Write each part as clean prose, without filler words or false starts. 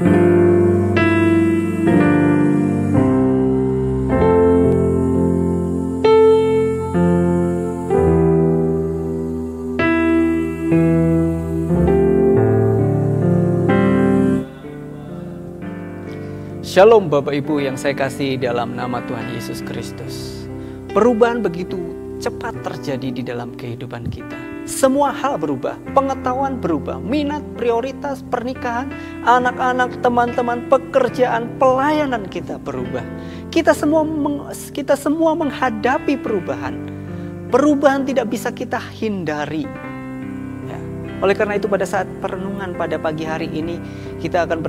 Shalom Bapak Ibu yang saya kasih dalam nama Tuhan Yesus Kristus. Perubahan begitu cepat terjadi di dalam kehidupan kita. Semua hal berubah, pengetahuan berubah, minat, prioritas, pernikahan, anak-anak, teman-teman, pekerjaan, pelayanan kita berubah. Kita semua menghadapi perubahan. Perubahan tidak bisa kita hindari. Oleh karena itu pada saat perenungan pada pagi hari ini kita akan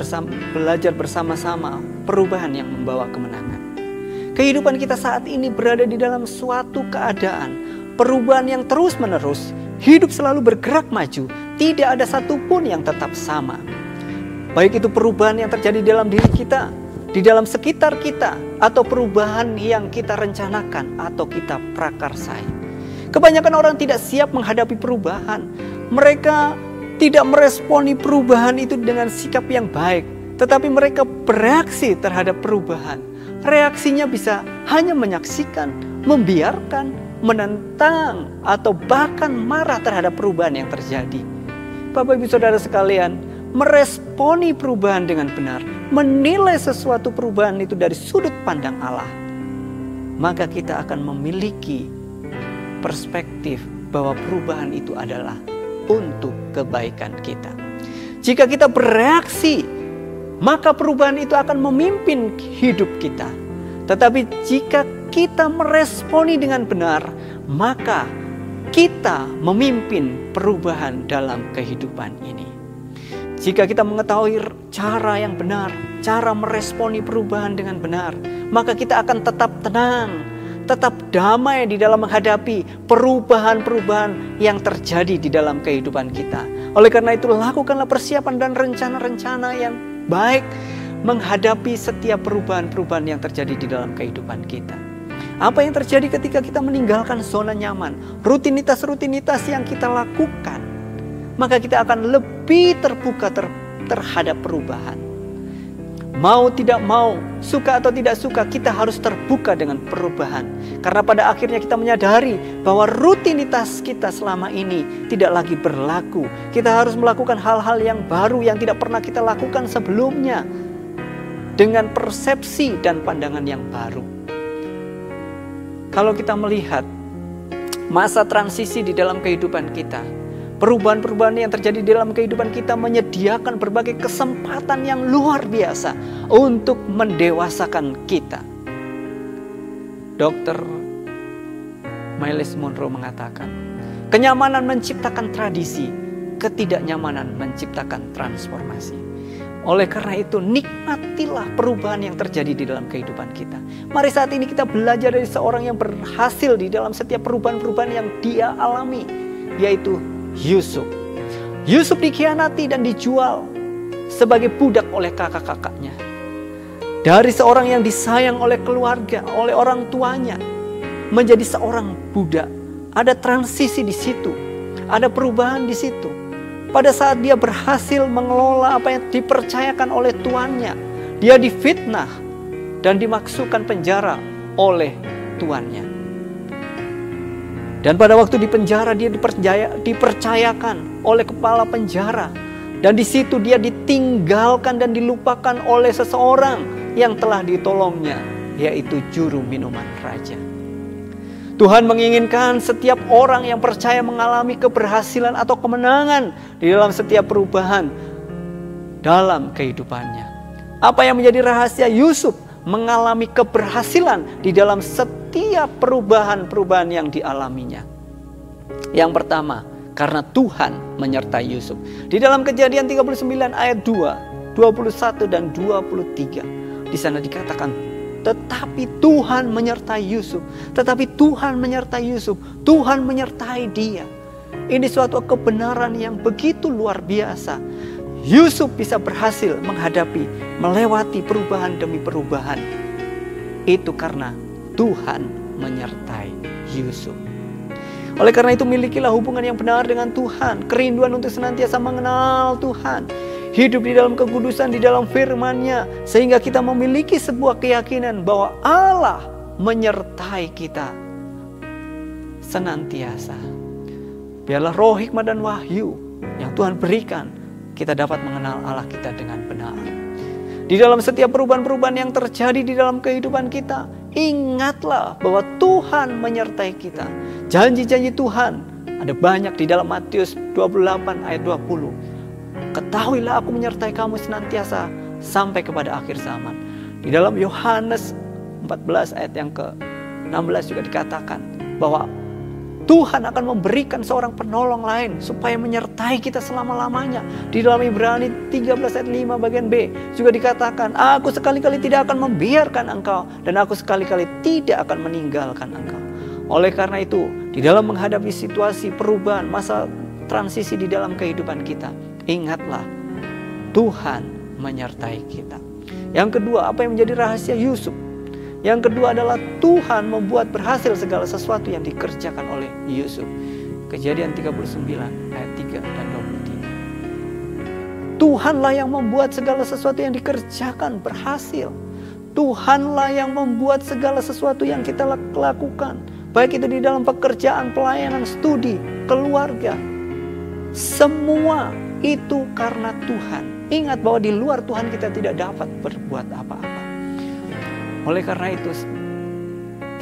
belajar bersama-sama perubahan yang membawa kemenangan. Kehidupan kita saat ini berada di dalam suatu keadaan perubahan yang terus menerus, hidup selalu bergerak maju, tidak ada satupun yang tetap sama. Baik itu perubahan yang terjadi dalam diri kita, di dalam sekitar kita, atau perubahan yang kita rencanakan atau kita prakarsai. Kebanyakan orang tidak siap menghadapi perubahan. Mereka tidak meresponi perubahan itu dengan sikap yang baik, tetapi mereka bereaksi terhadap perubahan. Reaksinya bisa hanya menyaksikan, membiarkan, menentang, atau bahkan marah terhadap perubahan yang terjadi. Bapak Ibu Saudara sekalian, meresponi perubahan dengan benar, menilai sesuatu perubahan itu dari sudut pandang Allah, maka kita akan memiliki perspektif bahwa perubahan itu adalah untuk kebaikan kita. Jika kita bereaksi, maka perubahan itu akan memimpin hidup kita. Tetapi jika kita meresponi dengan benar, maka kita memimpin perubahan dalam kehidupan ini. Jika kita mengetahui cara yang benar, cara meresponi perubahan dengan benar, maka kita akan tetap tenang, tetap damai di dalam menghadapi perubahan-perubahan yang terjadi di dalam kehidupan kita. Oleh karena itu, lakukanlah persiapan dan rencana-rencana yang baik menghadapi setiap perubahan-perubahan yang terjadi di dalam kehidupan kita. Apa yang terjadi ketika kita meninggalkan zona nyaman, rutinitas-rutinitas yang kita lakukan, maka kita akan lebih terbuka terhadap perubahan. Mau tidak mau, suka atau tidak suka, kita harus terbuka dengan perubahan. Karena pada akhirnya kita menyadari bahwa rutinitas kita selama ini tidak lagi berlaku. Kita harus melakukan hal-hal yang baru yang tidak pernah kita lakukan sebelumnya, dengan persepsi dan pandangan yang baru. Kalau kita melihat masa transisi di dalam kehidupan kita, perubahan-perubahan yang terjadi dalam kehidupan kita menyediakan berbagai kesempatan yang luar biasa untuk mendewasakan kita. Dr. Myles Munroe mengatakan, kenyamanan menciptakan tradisi, ketidaknyamanan menciptakan transformasi. Oleh karena itu, nikmatilah perubahan yang terjadi di dalam kehidupan kita. Mari saat ini kita belajar dari seorang yang berhasil di dalam setiap perubahan-perubahan yang dia alami, yaitu Yusuf. Yusuf dikhianati dan dijual sebagai budak oleh kakak-kakaknya. Dari seorang yang disayang oleh keluarga, oleh orang tuanya, menjadi seorang budak. Ada transisi di situ, ada perubahan di situ. Pada saat dia berhasil mengelola apa yang dipercayakan oleh tuannya, dia difitnah dan dimasukkan penjara oleh tuannya. Dan pada waktu di penjara dia dipercayakan oleh kepala penjara. Dan di situ dia ditinggalkan dan dilupakan oleh seseorang yang telah ditolongnya, yaitu juru minuman raja. Tuhan menginginkan setiap orang yang percaya mengalami keberhasilan atau kemenangan di dalam setiap perubahan dalam kehidupannya. Apa yang menjadi rahasia Yusuf mengalami keberhasilan di dalam setiap perubahan-perubahan yang dialaminya? Yang pertama, karena Tuhan menyertai Yusuf. Di dalam Kejadian 39 ayat 2, 21 dan 23, di sana dikatakan, tetapi Tuhan menyertai Yusuf. Tetapi Tuhan menyertai Yusuf. Tuhan menyertai dia. Ini suatu kebenaran yang begitu luar biasa. Yusuf bisa berhasil melewati perubahan demi perubahan. Itu karena Tuhan menyertai Yusuf. Oleh karena itu, milikilah hubungan yang benar dengan Tuhan. Kerinduan untuk senantiasa mengenal Tuhan. hidup di dalam kekudusan, di dalam firman-Nya, sehingga kita memiliki sebuah keyakinan bahwa Allah menyertai kita senantiasa. Biarlah roh hikmat dan wahyu yang Tuhan berikan, kita dapat mengenal Allah kita dengan benar. Di dalam setiap perubahan-perubahan yang terjadi di dalam kehidupan kita, ingatlah bahwa Tuhan menyertai kita. Janji-janji Tuhan ada banyak di dalam Matius 28 ayat 20. Ketahuilah aku menyertai kamu senantiasa sampai kepada akhir zaman. Di dalam Yohanes 14 ayat yang ke-16 juga dikatakan bahwa Tuhan akan memberikan seorang penolong lain supaya menyertai kita selama-lamanya. Di dalam Ibrani 13 ayat 5 bagian B juga dikatakan, aku sekali-kali tidak akan membiarkan engkau dan aku sekali-kali tidak akan meninggalkan engkau. Oleh karena itu, di dalam menghadapi situasi perubahan, masa transisi di dalam kehidupan kita, ingatlah Tuhan menyertai kita. Yang kedua, apa yang menjadi rahasia Yusuf? Yang kedua adalah Tuhan membuat berhasil segala sesuatu yang dikerjakan oleh Yusuf. Kejadian 39 ayat 3 dan 23. Tuhanlah yang membuat segala sesuatu yang dikerjakan berhasil. Tuhanlah yang membuat segala sesuatu yang kita lakukan, baik itu di dalam pekerjaan, pelayanan, studi, keluarga. Semua itu karena Tuhan. Ingat bahwa di luar Tuhan kita tidak dapat berbuat apa-apa. Oleh karena itu,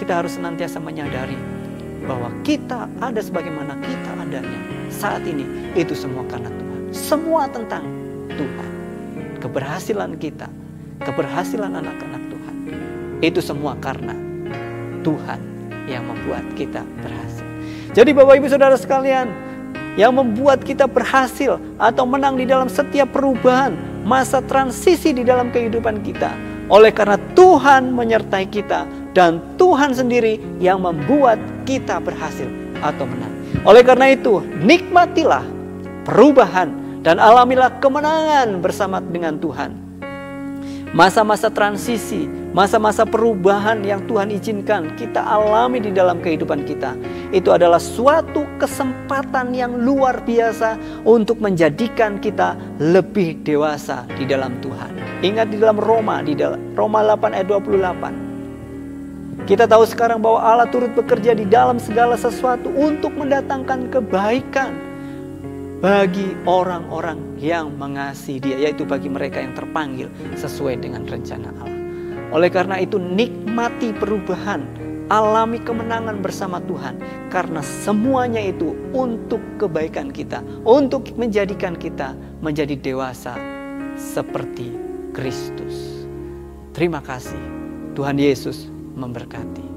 kita harus senantiasa menyadari bahwa kita ada sebagaimana kita adanya saat ini. Itu semua karena Tuhan. Semua tentang Tuhan. Keberhasilan kita, keberhasilan anak-anak Tuhan, itu semua karena Tuhan yang membuat kita berhasil. Jadi Bapak Ibu Saudara sekalian, yang membuat kita berhasil atau menang di dalam setiap perubahan, masa transisi di dalam kehidupan kita, oleh karena Tuhan menyertai kita dan Tuhan sendiri yang membuat kita berhasil atau menang. Oleh karena itu, nikmatilah perubahan dan alamilah kemenangan bersama dengan Tuhan. Masa-masa transisi, masa-masa perubahan yang Tuhan izinkan kita alami di dalam kehidupan kita, itu adalah suatu kesempatan yang luar biasa untuk menjadikan kita lebih dewasa di dalam Tuhan. Ingat di dalam Roma 8 ayat 28. Kita tahu sekarang bahwa Allah turut bekerja di dalam segala sesuatu untuk mendatangkan kebaikan bagi orang-orang yang mengasihi Dia, yaitu bagi mereka yang terpanggil sesuai dengan rencana Allah. Oleh karena itu, nikmati perubahan, alami kemenangan bersama Tuhan, karena semuanya itu untuk kebaikan kita, untuk menjadikan kita menjadi dewasa seperti Kristus. Terima kasih. Tuhan Yesus memberkati.